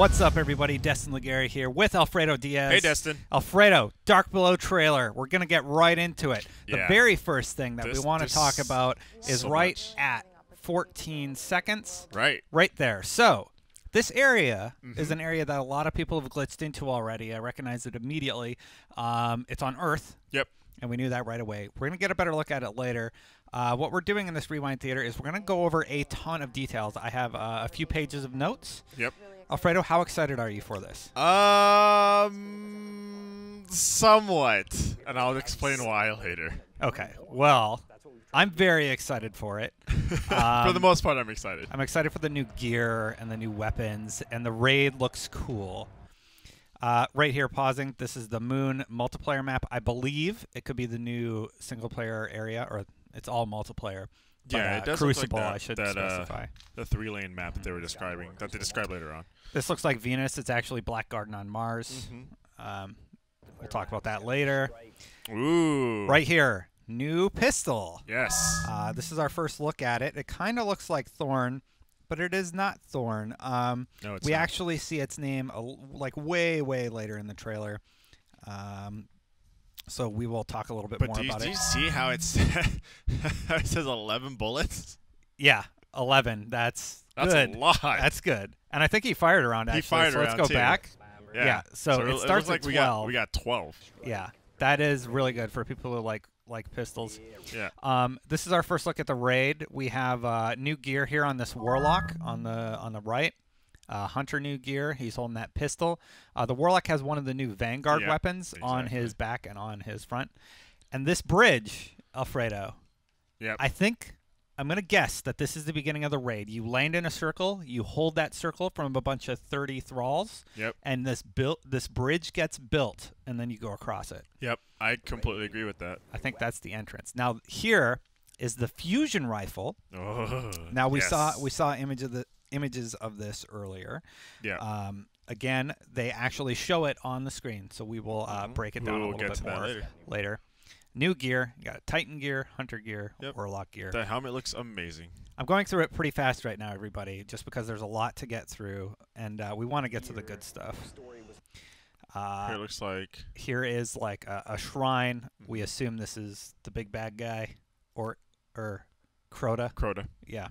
What's up, everybody? Destin Laguerre here with Alfredo Diaz. Hey, Destin. Alfredo, Dark Below trailer. We're going to get right into it. The Yeah. very first thing that we want to talk about is right at 14 seconds. Right. Right there. So, this area is an area that a lot of people have glitched into already. I recognize it immediately. It's on Earth. Yep. And we knew that right away. We're going to get a better look at it later. What we're doing in this Rewind Theater is we're going to go over a ton of details. I have a few pages of notes. Yep. Alfredo, how excited are you for this? Somewhat. And I'll explain why later. Okay. Well, I'm very excited for it. For the most part, I'm excited. I'm excited for the new gear and the new weapons, and the raid looks cool. Right here, pausing. This is the Moon multiplayer map. I believe it could be the new single-player area, or it's all multiplayer. Yeah, but, it does Crucible, look like that, I should specify. the 3-lane map that they were describing, that they describe later on. This looks like Venus. It's actually Black Garden on Mars. We'll talk about that later. Ooh. Right here, new pistol. Yes. This is our first look at it. It kind of looks like Thorn, but it is not Thorn. No, it's we not. actually see its name like way, way later in the trailer. So we will talk a little bit more about it. Do you see how it says 11 bullets? Yeah, 11. That's good. a lot. That's good. And I think he fired around, actually. He fired so around, let's go too. back. Yeah. So it starts looks like at 12. we got 12. Yeah, that is really good for people who like pistols. Yeah. This is our first look at the raid. We have new gear here on this Warlock on the right. Hunter new gear. He's holding that pistol. The Warlock has one of the new Vanguard weapons on his back and on his front. And this bridge, Alfredo. Yep. I think I'm going to guess that this is the beginning of the raid. You land in a circle. You hold that circle from a bunch of 30 thralls. Yep. And this bridge gets built, and then you go across it. Yep. I completely agree with that. I think that's the entrance. Now here is the fusion rifle. Oh. Now we saw images of this earlier. Yeah. Again, they actually show it on the screen, so we will break it down a little bit more later. New gear. You got Titan gear, Hunter gear, Warlock gear. The helmet looks amazing. I'm going through it pretty fast right now, everybody, just because there's a lot to get through, and we want to get to the good stuff. Here it looks like... Here is like a shrine. We assume this is the big bad guy, or Crota. Crota. Yeah.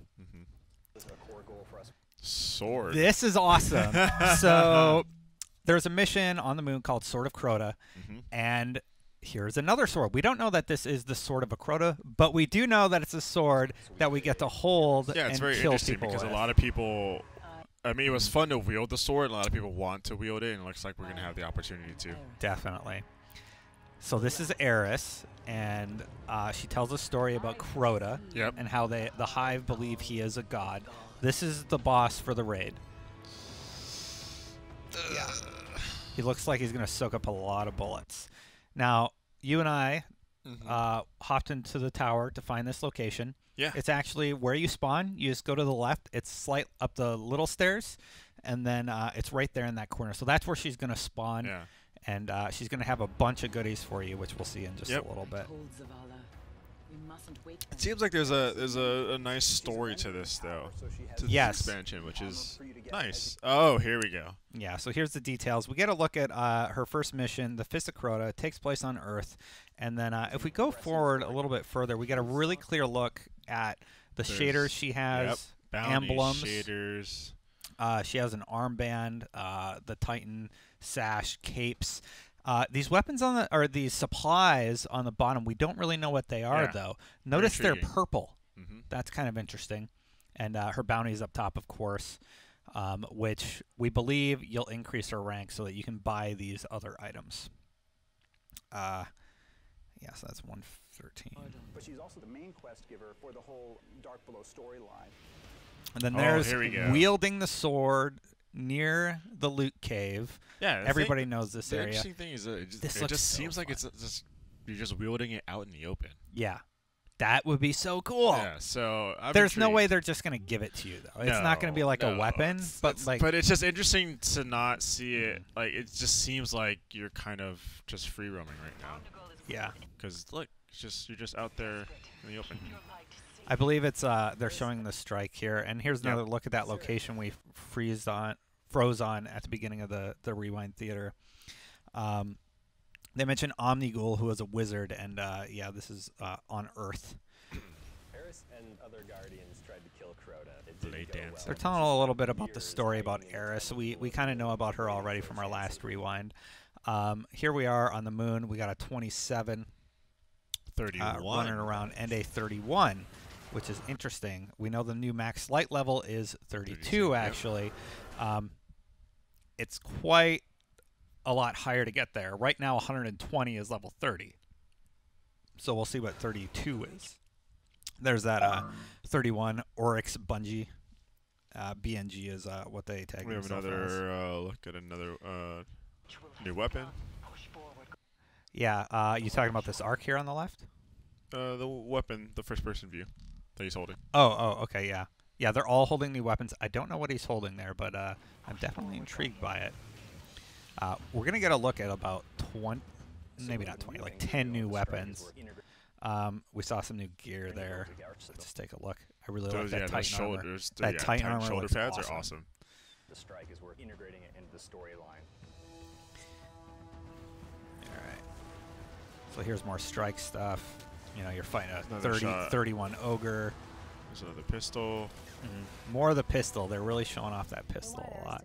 Sword. This is awesome. So there's a mission on the moon called Sword of Crota, and here's another sword. We don't know that this is the sword of a Crota, but we do know that it's a sword that we get to hold and kill people. Yeah, it's very interesting because a lot of people... I mean, it was fun to wield the sword, and a lot of people want to wield it, and it looks like we're going to have the opportunity to. Definitely. So this is Eris, and she tells a story about Crota and how the Hive believe he is a god. This is the boss for the raid. Yeah. He looks like he's going to soak up a lot of bullets. Now, you and I hopped into the tower to find this location. Yeah. It's actually where you spawn. You just go to the left. It's slight up the little stairs, and then it's right there in that corner. So that's where she's going to spawn. Yeah. And she's going to have a bunch of goodies for you, which we'll see in just a little bit. It seems like there's a nice story to this, though. To this expansion, which is nice. Oh, here we go. Yeah, so here's the details. We get a look at her first mission, the Fist of Crota. It takes place on Earth. And then if we go forward a little bit further, we get a really clear look at the shaders she has, emblems. Shaders. She has an armband, the Titan sash, capes. These weapons or these supplies on the bottom, we don't really know what they are, though. Notice they're purple. That's kind of interesting. And her bounty's up top, of course, which we believe you'll increase her rank so that you can buy these other items. Yes, that's 113. But she's also the main quest giver for the whole Dark Below storyline. And then there's wielding the sword near the loot cave. Yeah, everybody knows this area. The interesting thing is it just seems like it's just you're just wielding it out in the open. Yeah, that would be so cool. Yeah, so there's no way they're just gonna give it to you though. It's not gonna be like a weapon, but it's just interesting to not see it. Like it just seems like you're kind of just free roaming right now. Yeah, because look, you're just out there in the open. I believe it's they're showing the strike here, and here's another look at that location we freezed froze on at the beginning of the Rewind Theater. They mentioned Omnigul, who was a wizard, and yeah, this is on Earth. Eris and other guardians tried to kill Crota. It didn't go well. They're telling a little bit about the story about Eris. We kind of know about her already from our last rewind. Here we are on the moon. We got a 27 31 running around, and a 31, which is interesting. We know the new max light level is 32 actually. Yep. It's quite a lot higher to get there. Right now 120 is level 30. So we'll see what 32 is. There's that 31 Oryx Bungie. BNG is what they tag. We have another look at another new weapon. Yeah, you talking about this arc here on the left? The weapon, the first-person view that he's holding. Oh, okay, yeah. Yeah, they're all holding new weapons. I don't know what he's holding there, but I'm definitely intrigued by it. We're going to get a look at about 20, maybe not 20, like 10 new weapons. We saw some new gear there. Let's just take a look. I really like that Titan armor. That Titan armor shoulder pads are awesome. The strike is we're integrating it into the storyline. Alright. So here's more strike stuff. You know, you're fighting a 31 ogre. There's another pistol. More of the pistol. They're really showing off that pistol a lot.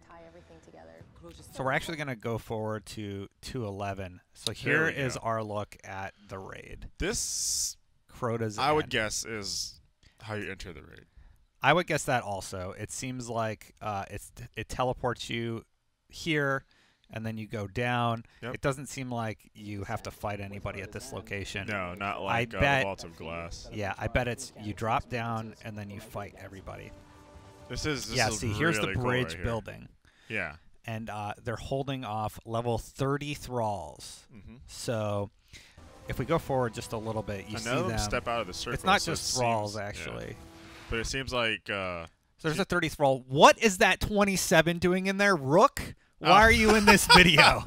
So we're actually going to go forward to 211. So here is our look at the raid. This, Crota's I would guess, is how you enter the raid. I would guess that also. It seems like it teleports you here, and then you go down. Yep. It doesn't seem like you have to fight anybody at this location. No, not like the Vault of Glass. Yeah, I bet it's you drop down, and then you fight everybody. This is see, here's the bridge right building. Yeah. And they're holding off level 30 thralls. So if we go forward just a little bit, you see them step out of the circle. It's not just thralls, actually. Yeah. But it seems like... so there's a 30 thrall. What is that 27 doing in there? Rook? Why are you in this video?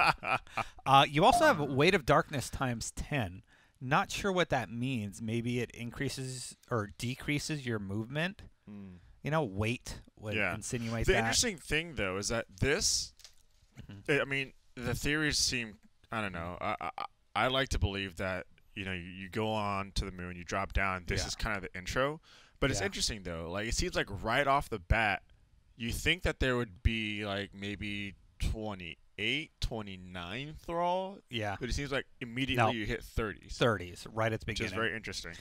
You also have Weight of Darkness times 10. Not sure what that means. Maybe it increases or decreases your movement. You know, weight would insinuate that. The interesting thing, though, is that this, I mean, the theories seem, I don't know, I like to believe that, you know, you go on to the moon, you drop down, this is kind of the intro. But it's interesting, though. Like, it seems like right off the bat, you think that there would be, like, maybe 28, 29 thrall. Yeah. But it seems like immediately you hit 30s. 30s, right at the beginning. Which is very interesting.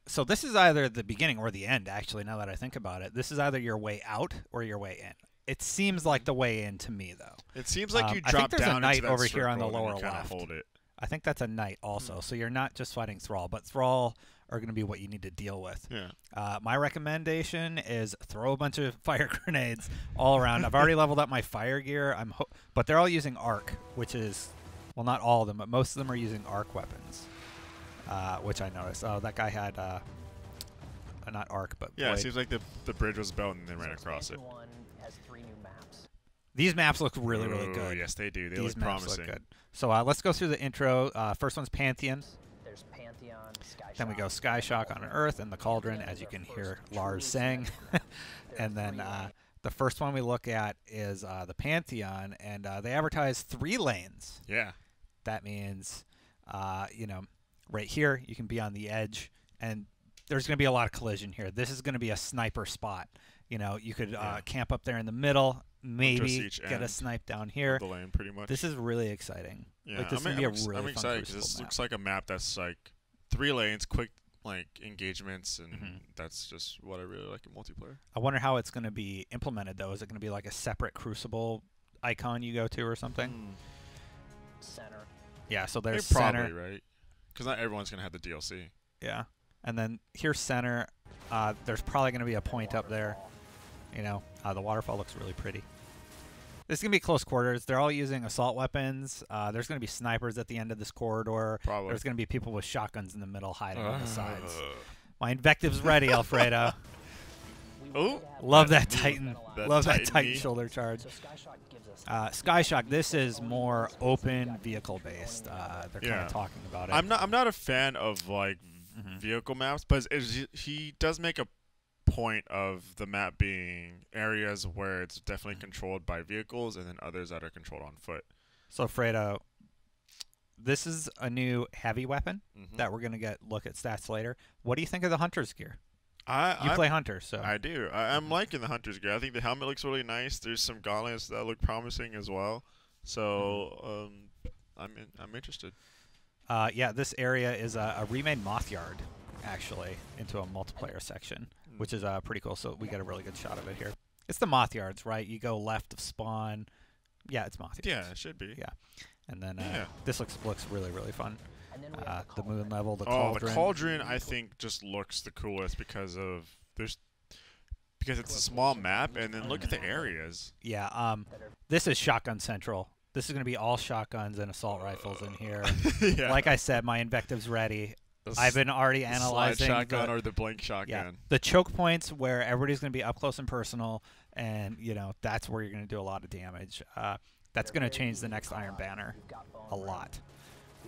So this is either the beginning or the end, actually, now that I think about it. This is either your way out or your way in. It seems like the way in to me, though. It seems like you drop down. I think there's a knight over here on the lower left. Hold it. I think that's a knight also. So you're not just fighting thrall, but thrall are going to be what you need to deal with. Yeah. My recommendation is throw a bunch of fire grenades all around. I've already leveled up my fire gear. But they're all using arc, which is, well, not all of them, but most of them are using arc weapons, which I noticed. Oh, that guy had not arc, but yeah, it seems like the bridge was built and they ran across it. Has 3 new maps. These maps look really, really good. Yes, they do. They These look maps promising. Look good. So let's go through the intro. First one's Pantheon. There's Pantheon, Skyshock. Then we go Skyshock on Earth and the Cauldron, as you can hear Lars saying. And then the first one we look at is the Pantheon, and they advertise 3 lanes. Yeah. That means, you know, right here you can be on the edge, and there's going to be a lot of collision here. This is going to be a sniper spot. You know, you could camp up there in the middle, maybe get a snipe down here. The lane, pretty much. This is really exciting. Yeah, like, this is going to be a really I'm fun excited because this looks like a map that's like 3 lanes, quick like engagements, and that's just what I really like in multiplayer. I wonder how it's going to be implemented, though. Is it going to be like a separate Crucible icon you go to or something? Center. Yeah, so there's probably, center. Right? Because not everyone's going to have the DLC. Yeah. And then here's center. There's probably going to be a point up there. You know, the waterfall looks really pretty. This is going to be close quarters. They're all using assault weapons. There's going to be snipers at the end of this corridor. Probably. There's going to be people with shotguns in the middle hiding on the sides. My invective's ready, Alfredo. Oh, love that Titan. Love that Titan knee. shoulder charge. Skyshock, this is more open vehicle based. They're kind of talking about it. I'm not a fan of like vehicle maps, but he does make a point of the map being areas where it's definitely controlled by vehicles, and then others that are controlled on foot. So, Fredo, this is a new heavy weapon that we're going to look at stats later. What do you think of the Hunter's gear? You play Hunter, so. I do. I'm liking the Hunter's gear. I think the helmet looks really nice. There's some gauntlets that look promising as well. So I'm interested. Yeah, this area is a remade Moth Yard, actually, into a multiplayer section, which is pretty cool. So we get a really good shot of it here. It's the Moth Yards, right? You go left of spawn. Yeah, it's Moth Yards. Yeah, it should be. Yeah. And then this looks really, really fun. The moon level, the cauldron. The cauldron, I think, just looks the coolest because it's a small map, and then look at the areas. Yeah. This is Shotgun Central. This is going to be all shotguns and assault rifles in here. Yeah. Like I said, my invective's ready. I've been already analyzing slide shotgun or the blank shotgun. The choke points where everybody's going to be up close and personal, and that's where you're going to do a lot of damage. That's going to change the next Iron Banner a lot.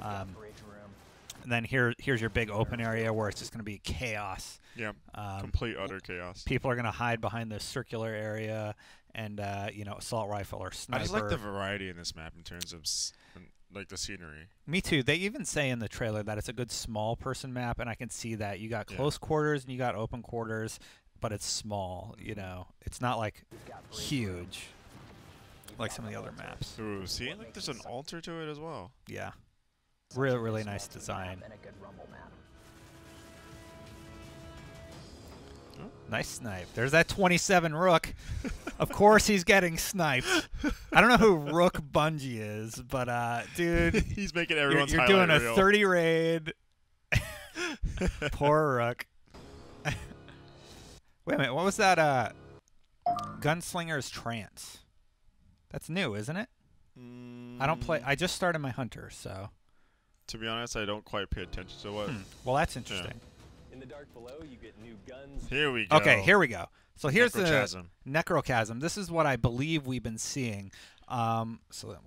And then here's your big open area where it's just going to be chaos. Yeah, complete utter chaos. People are going to hide behind this circular area and assault rifle or sniper. I just like the variety in this map in terms of like the scenery. Me too. They even say in the trailer that it's a good small person map, and I can see that. You got close quarters and you got open quarters, but it's small. It's not like huge like some of the other maps. Ooh, see, like there's an altar to it as well. Yeah. Really, really nice design. Nice snipe. There's that 27 Rook. Of course he's getting sniped. I don't know who Rook Bungie is, but dude, he's making everyone's you're doing a reel. 30 raid. Poor Rook. Wait a minute, what was that? Gunslinger's Trance. That's new, isn't it? I don't play. I just started my Hunter, so. To be honest, I don't quite pay attention to what. Well, that's interesting. In the dark below, you get new guns. Here we go. Okay, here we go. So here's Necrochasm. the Necrochasm. This is what I believe we've been seeing.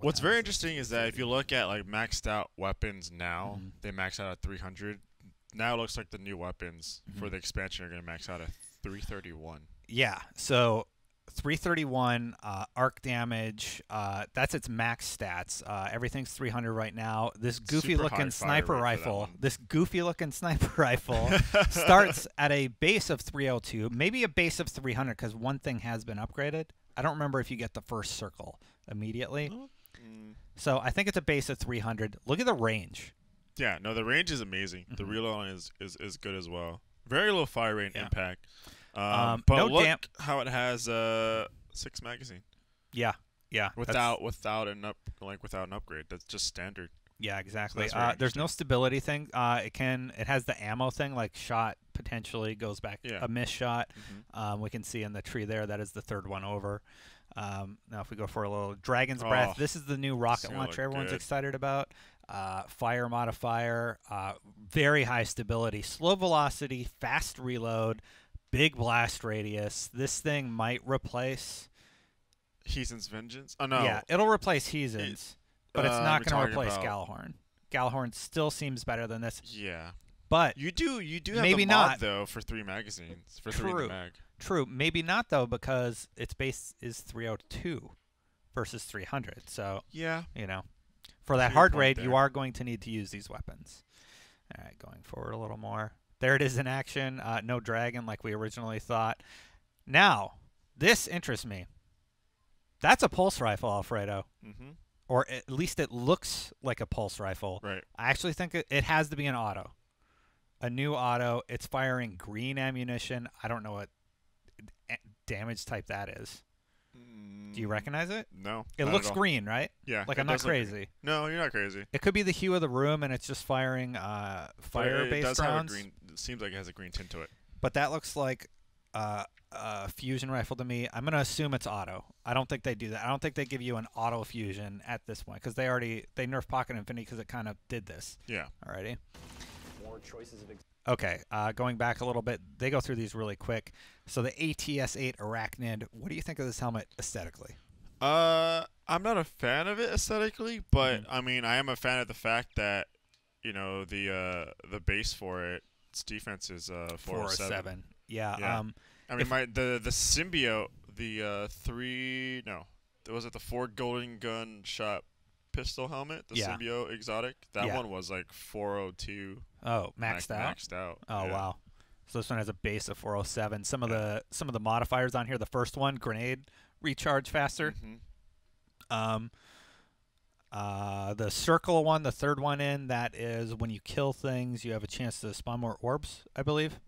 What's very interesting is that if you look at like maxed out weapons now, they max out at 300. Now it looks like the new weapons for the expansion are going to max out at 331. Yeah, so 331 arc damage. That's its max stats. Everything's 300 right now. This goofy-looking sniper rifle. Starts at a base of 302, maybe a base of 300 because one thing has been upgraded. I don't remember if you get the first circle immediately. So I think it's a base of 300. Look at the range. Yeah, no, the range is amazing. The reload is good as well. Very low fire rate impact. But no look how it has 6 magazine. Yeah. Without an upgrade. That's just standard. Yeah, exactly. So there's no stability thing. It has the ammo thing, like shot potentially goes back a miss shot. We can see in the tree there that is the third one over. Now if we go for a little Dragon's Breath, this is the new rocket launcher everyone's excited about. Fire modifier, very high stability, slow velocity, fast reload, big blast radius. This thing might replace Heathen's Vengeance. Oh no. Yeah, it'll replace Heathen's, but it's not going to replace Gallahorn. Gallahorn still seems better than this. Yeah. But you do have maybe the mod not though for 3 magazines for 3 in the mag. True, maybe not though because its base is 302 versus 300. So yeah, for that hard raid, you are going to need to use these weapons. All right, going forward a little more. There it is in action. No dragon like we originally thought. Now, this interests me. That's a pulse rifle, Alfredo. Or at least it looks like a pulse rifle. Right. I actually think it has to be an auto. A new auto. It's firing green ammunition. I don't know what damage type that is. Do you recognize it? No. It looks green, right? Yeah. Like I'm not crazy. No, you're not crazy. It could be the hue of the room, and it's just firing fire-based rounds. It seems like it has a green tint to it. But that looks like a fusion rifle to me. I'm going to assume it's auto. I don't think they do that. I don't think they give you an auto fusion at this point because they nerfed Pocket Infinity because it kind of did this. Yeah. Alrighty. More choices of Okay, going back a little bit, they go through these really quick. So the ATS-8 Arachnid, what do you think of this helmet aesthetically? I'm not a fan of it aesthetically, but I mean, I am a fan of the fact that the base for its defense is 407. Yeah. I mean, the symbiote, was it the 4 golden gun shot pistol helmet? The symbiote exotic. That one was like 402. Oh, maxed out. Maxed out. Oh wow. So this one has a base of 407. Some of the modifiers on here. The first one, grenade, recharge faster. The circle one, the third one in, that is when you kill things, you have a chance to spawn more orbs, I believe.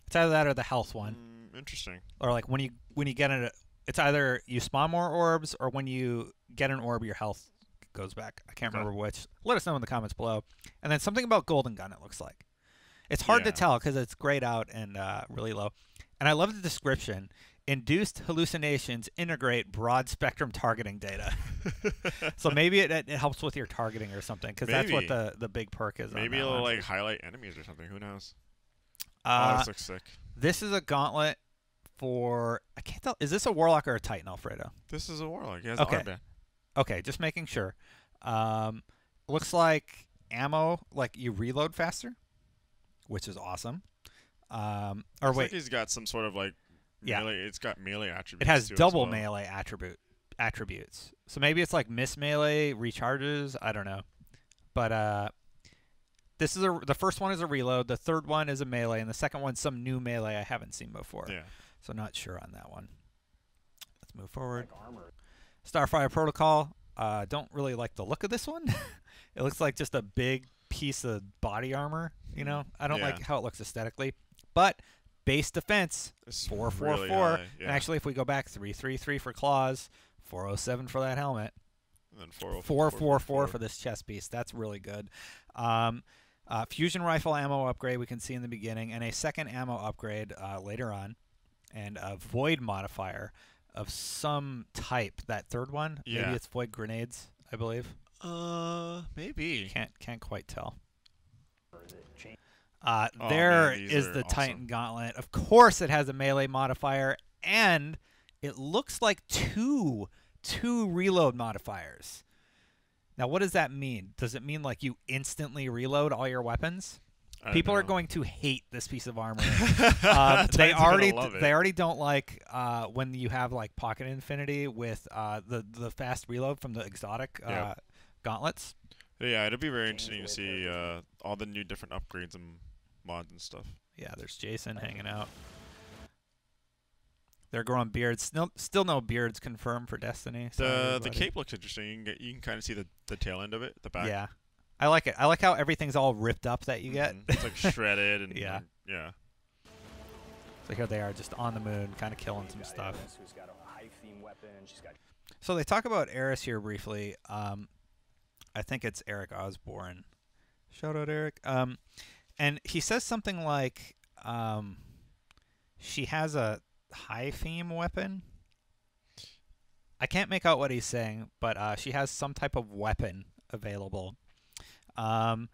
It's either that or the health one. Interesting. Or like when you get in it's either you spawn more orbs or when you get an orb, your health goes back. I can't remember which. Let us know in the comments below. And then something about golden gun, it looks like. It's hard to tell because it's grayed out and really low. And I love the description. Induced hallucinations integrate broad spectrum targeting data. So maybe it helps with your targeting or something, because that's what the big perk is. Maybe on that it'll one. like highlight enemies or something. Who knows? Oh, this looks sick. This is a gauntlet for, I can't tell. Is this a warlock or a titan, Alfredo? This is a warlock. He has okay. armband. Okay, just making sure. Looks like ammo, like you reload faster, which is awesome. Looks like he's got some sort of like melee. It's got melee attributes. It has too double as well. melee attributes. So maybe it's like miss melee recharges. I don't know, but this is the first one is a reload. The third one is a melee, and the second one's some new melee I haven't seen before. Yeah. So not sure on that one. Let's move forward. Starfire Protocol. Don't really like the look of this one. It looks like just a big piece of body armor. You know, I don't like how it looks aesthetically. But base defense, 444. Really And actually, if we go back, 333 for claws, 407 for that helmet, and then 444 for this chest piece. That's really good. Fusion rifle ammo upgrade we can see in the beginning, and a second ammo upgrade later on, and a void modifier of some type. That third one, maybe it's void grenades, I believe. Maybe. Can't quite tell. There is the Titan Gauntlet. Of course, it has a melee modifier, and it looks like two reload modifiers. Now, what does that mean? Does it mean like you instantly reload all your weapons? People are going to hate this piece of armor. They already don't like when you have like pocket infinity with the fast reload from the exotic gauntlets. Yeah, it'll be very interesting to see all the new different upgrades and mods and stuff. Yeah, there's Jason hanging out. They're growing beards. Still no beards confirmed for Destiny. The cape looks interesting. You can kind of see the tail end of it, the back. Yeah, I like it. I like how everything's all ripped up that you get. It's like shredded and yeah. So here they are, just on the moon, kind of killing some stuff. Who's got a high theme weapon. She's got. So they talk about Eris here briefly. I think it's Eric Osborne. Shout out Eric. And he says something like, she has a high theme weapon. I can't make out what he's saying, but she has some type of weapon available. And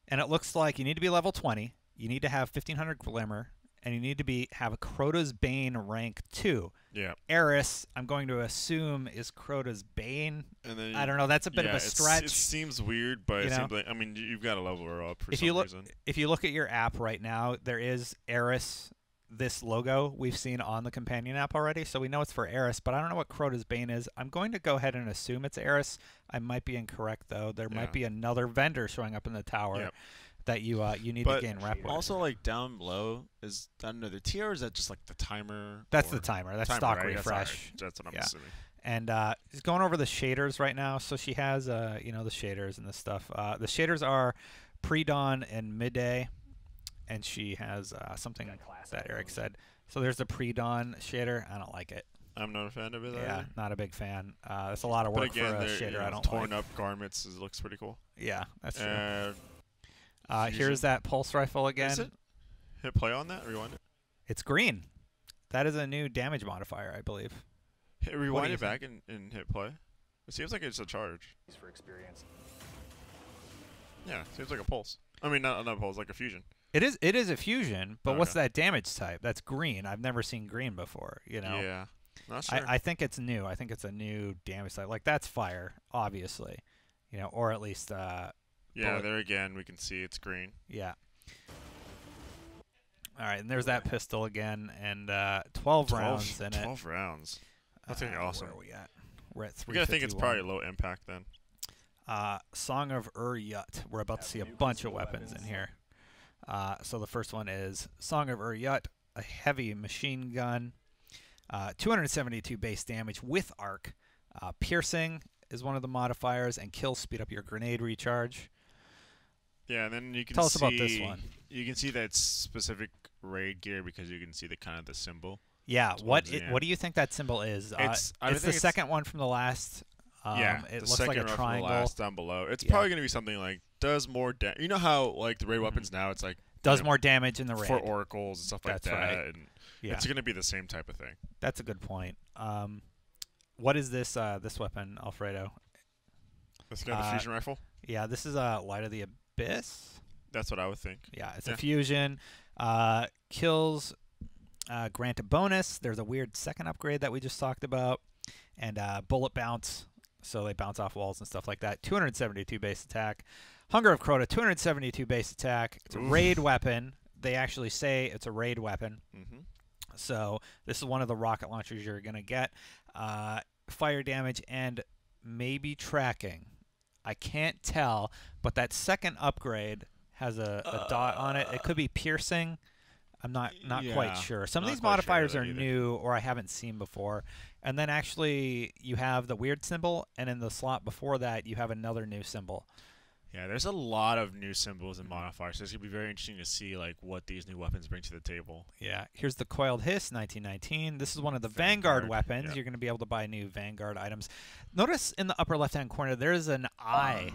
it looks like you need to be level 20. You need to have 1500 Glimmer, and you need to have a Crota's Bane rank 2. Yeah. Eris, I'm going to assume, is Crota's Bane. And then I don't know. That's a bit of a stretch. It seems weird, but it seems like, I mean, you've got to level her up for some reason. If you look at your app right now, there is Eris, this logo we've seen on the companion app already, so we know it's for Eris, but I don't know what Crota's Bane is. I'm going to go ahead and assume it's Eris. I might be incorrect, though. There might be another vendor showing up in the tower that you need to gain rep with. Also, like down below, is that another tier, or is that just like the timer? That's the timer. That's stock right? refresh. That's what I'm assuming. And she's going over the shaders right now. So she has, the shaders and this stuff. The shaders are pre-dawn and midday, and she has something that Eric said. So there's the pre-dawn shader. I don't like it. I'm not a fan of it. Yeah, not a big fan. It's a lot of work for a shader. I don't torn like. Up garments looks pretty cool. Yeah, that's true. Here's that pulse rifle again. Is it? Hit play on that. Rewind it. It's green. That is a new damage modifier, I believe. Rewind it back and hit play. It seems like it's a charge. For experience. Yeah, seems like a pulse. I mean, not a pulse, like a fusion. It is a fusion, but what's that damage type? That's green. I've never seen green before. You know. Yeah. Not sure. I think it's new. I think it's a new damage type. Like that's fire, obviously. You know, or at least. Yeah, there again, we can see it's green. Yeah. All right, and there's that pistol again, and 12 rounds in 12 rounds. That's gonna be awesome. Where are we at? We're at 351. You gotta think it's probably low impact then. Song of Ur-Yut. We're about to see a bunch of weapons in here. So the first one is Song of Ur-Yut, a heavy machine gun, 272 base damage with arc. Piercing is one of the modifiers, and kills speed up your grenade recharge. Yeah, and then you can tell us about this one. You can see that specific raid gear because you can see the kind of the symbol. Yeah, what do you think that symbol is? It's the second one from the last. Yeah, it the looks like a second triangle. from the last down below. It's probably gonna be something like does more damage. You know how like the raid weapons now, it's like does more damage in the raid for oracles and stuff like that. Right. And it's gonna be the same type of thing. That's a good point. What is this this weapon, Alfredo? This guy, the fusion rifle. Yeah, this is a Light of the Abyss. That's what I would think. Yeah, it's a fusion. Kills grant a bonus. There's a weird second upgrade that we just talked about, and bullet bounce. So they bounce off walls and stuff like that. 272 base attack. Hunger of Crota, 272 base attack. It's a raid weapon. They actually say it's a raid weapon. Mm-hmm. So this is one of the rocket launchers you're going to get. Fire damage and maybe tracking. I can't tell, but that second upgrade has a dot on it. It could be piercing. I'm not quite sure. Some of these modifiers are new or I haven't seen before. And then actually you have the weird symbol, and in the slot before that you have another new symbol. Yeah, there's a lot of new symbols and modifiers. So it's going to be very interesting to see like what these new weapons bring to the table. Yeah, here's the Coiled Hiss, 1919. This is one of the Vanguard weapons. Yep. You're going to be able to buy new Vanguard items. Notice in the upper left-hand corner there's an eye.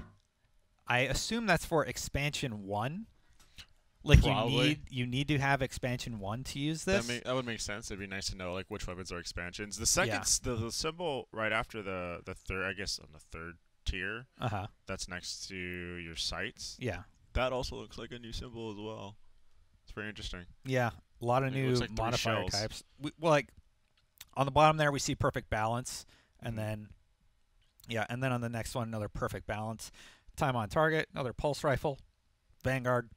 I assume that's for Expansion 1. Like you need to have Expansion 1 to use this. That would make sense. It'd be nice to know like which weapons are expansions. The second, the symbol right after the third, I guess on the third tier. That's next to your sights. Yeah. That also looks like a new symbol as well. It's very interesting. Yeah, a lot of new modifier types. Like on the bottom there, we see perfect balance, and then and then on the next one, another perfect balance. Time on target, another pulse rifle, Vanguard.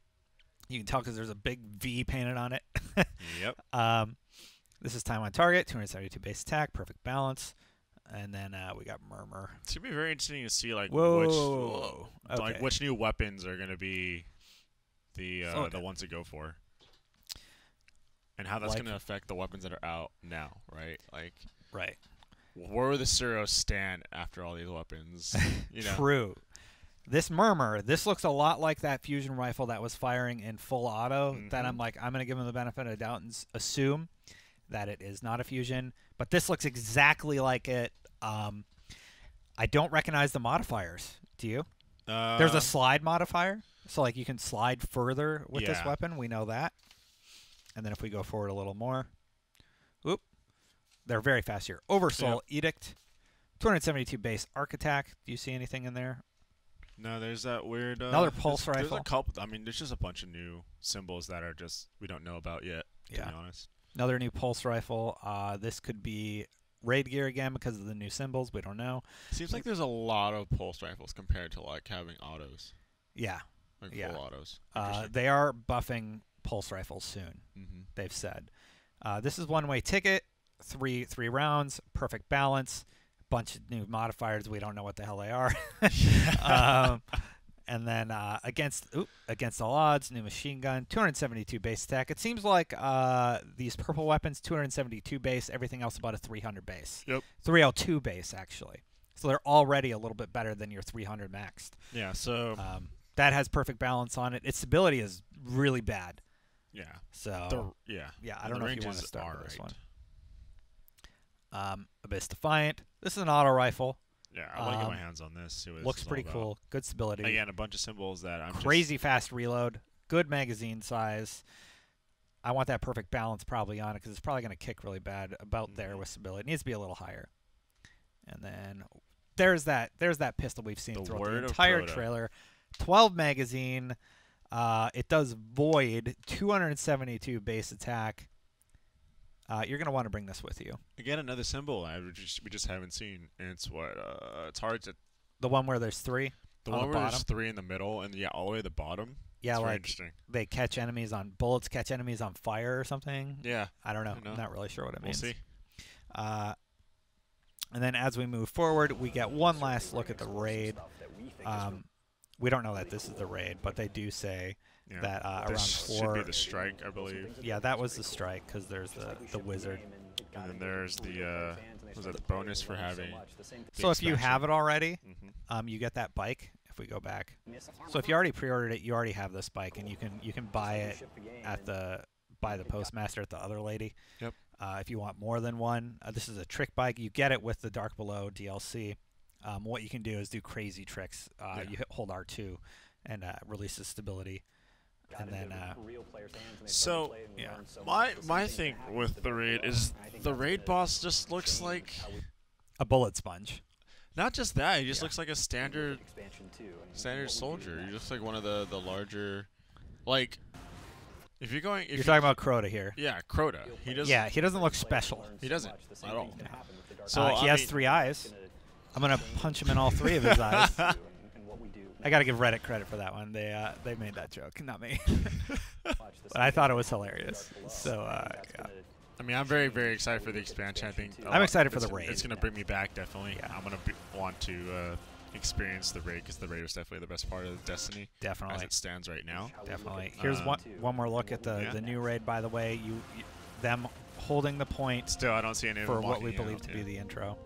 You can tell because there's a big V painted on it. Yep. This is time on target, 272 base attack, perfect balance, and then we got Murmur. It's gonna be very interesting to see like which new weapons are gonna be the ones to go for, and how that's gonna affect the weapons that are out now, right? Like, where will the Suros stand after all these weapons? You know? True. This Murmur, this looks a lot like that fusion rifle that was firing in full auto. That I'm going to give him the benefit of the doubt and assume that it is not a fusion. But this looks exactly like it. I don't recognize the modifiers. Do you? There's a slide modifier. So, like, you can slide further with this weapon. We know that. And then if we go forward a little more. Oop. They're very fast here. Oversoul Edict. 272 base arc attack. Do you see anything in there? No, there's that weird... another pulse rifle. There's a couple... I mean, there's just a bunch of new symbols that are just... we don't know about yet, to be honest. Another new pulse rifle. This could be raid gear again because of the new symbols. We don't know. Seems like there's a lot of pulse rifles compared to, like, having autos. Yeah. Like full autos. They are buffing pulse rifles soon, they've said. This is one-way ticket. Three rounds. Perfect balance. Bunch of new modifiers. We don't know what the hell they are. And then against all odds, new machine gun, 272 base attack. It seems like these purple weapons, 272 base, everything else about a 300 base. Yep. 302 base, actually. So they're already a little bit better than your 300 maxed. Yeah, so... that has perfect balance on it. Its stability is really bad. Yeah. So... I don't know if you want to start with this one. Abyss Defiant. This is an auto rifle. Yeah, I want to get my hands on this. See what looks this is pretty all cool. Good stability. Again, a bunch of symbols that I'm crazy fast reload. Good magazine size. I want that perfect balance probably on it because it's probably going to kick really bad about there with stability. It needs to be a little higher. And then there's that pistol we've seen throughout the entire trailer. 12 magazine. It does void. 272 base attack. You're going to want to bring this with you. Again, another symbol we just haven't seen. And it's what? It's hard to... The one where there's 3? The one where there's 3 in the middle and all the way at the bottom. Yeah, It's very like interesting. they catch enemies on bullets, catch enemies on fire or something. Yeah. I don't know. I know. I'm not really sure what it We'll means. see. And then as we move forward, we get one last look at the raid. We don't know that this is the raid, but they do say Yeah. that around This 4. should be the strike, I believe. Yeah, that was the strike because there's the wizard. And then there's the was that the bonus for having? So if you have it already, Mm-hmm. you get that bike. If we go back, so if you already pre-ordered it, you already have this bike, and you can buy it at the postmaster at the other lady. Yep. If you want more than one, this is a trick bike. You get it with the Dark Below DLC. What you can do is do crazy tricks. You hold R2 and release the stability, and then So yeah. my thing with the raid is the raid boss just looks like a bullet sponge. not just that, he just looks like a standard soldier. He looks like one of the larger, like if you're going. If You're talking about Crota here. Yeah, Crota. He doesn't. Yeah, he doesn't look special. He doesn't at all. So he has 3 eyes. I'm gonna punch him in all 3 of his eyes. I gotta give Reddit credit for that one. They made that joke, not me. But I thought it was hilarious. So yeah. I mean, I'm very, very excited for the expansion. I think I'm excited for the raid. It's gonna bring me back, definitely. Yeah. I'm gonna want to experience the raid because the raid was definitely the best part of Destiny. Definitely. As it stands right now. Definitely. Here's one more look at the new raid. By the way, them holding the point Still, I don't see any of for them what we walking believe out, to be the intro.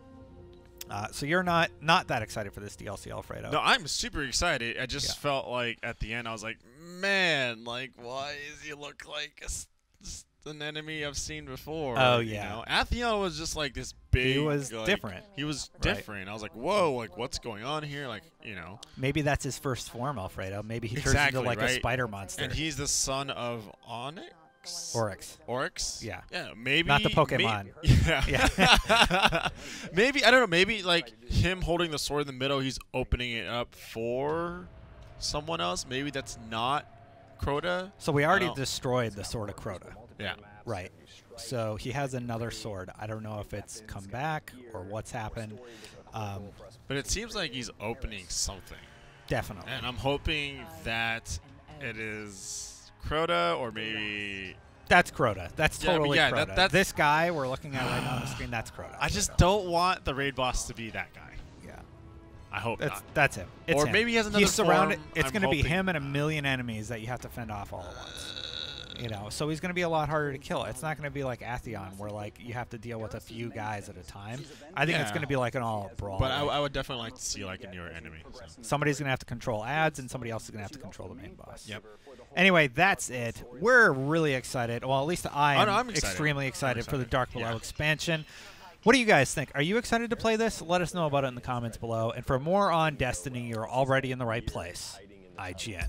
So you're not that excited for this DLC, Alfredo? No, I'm super excited. I just felt like at the end I was like, man, like why does he look like an enemy I've seen before? Oh You yeah. know? Atheon was just like this big. He was like, different. He was Right. different. I was like, whoa, like what's going on here? Like, you know. Maybe that's his first form, Alfredo. Maybe he turns Exactly, into like a right? spider monster. And he's the son of Onyx. Oryx. Oryx? Yeah. Yeah, maybe. Not the Pokemon. Yeah. Yeah. Maybe, I don't know, maybe like him holding the sword in the middle, he's opening it up for someone else. Maybe that's not Crota. So we already destroyed the Sword of Crota. Yeah. Right. So he has another sword. I don't know if it's come back or what's happened. But it seems like he's opening something. Definitely. And I'm hoping that it is Crota or maybe... That's Crota. That's Yeah, I mean, totally yeah, Crota. that's- This guy we're looking at right now on the screen, that's Crota. I just don't want the raid boss to be that guy. Yeah. I hope not. That's him. It's Or him. maybe he has another He's surrounded. form. It's I'm going to be hoping. him and a million enemies that you have to fend off all at once. You know, so he's going to be a lot harder to kill. It's not going to be like Atheon, where like you have to deal with a few guys at a time. I think it's Yeah. going to be like an all brawl. But I would definitely like to see like a newer enemy. So. Somebody's going to have to control ads, and somebody else is going to have to control the main boss. Yep. Anyway, that's it. We're really excited. Well, at least I'm I'm excited. extremely excited for the Dark Below Yeah. expansion. What do you guys think? Are you excited to play this? Let us know about it in the comments below. And for more on Destiny, you're already in the right place. IGN.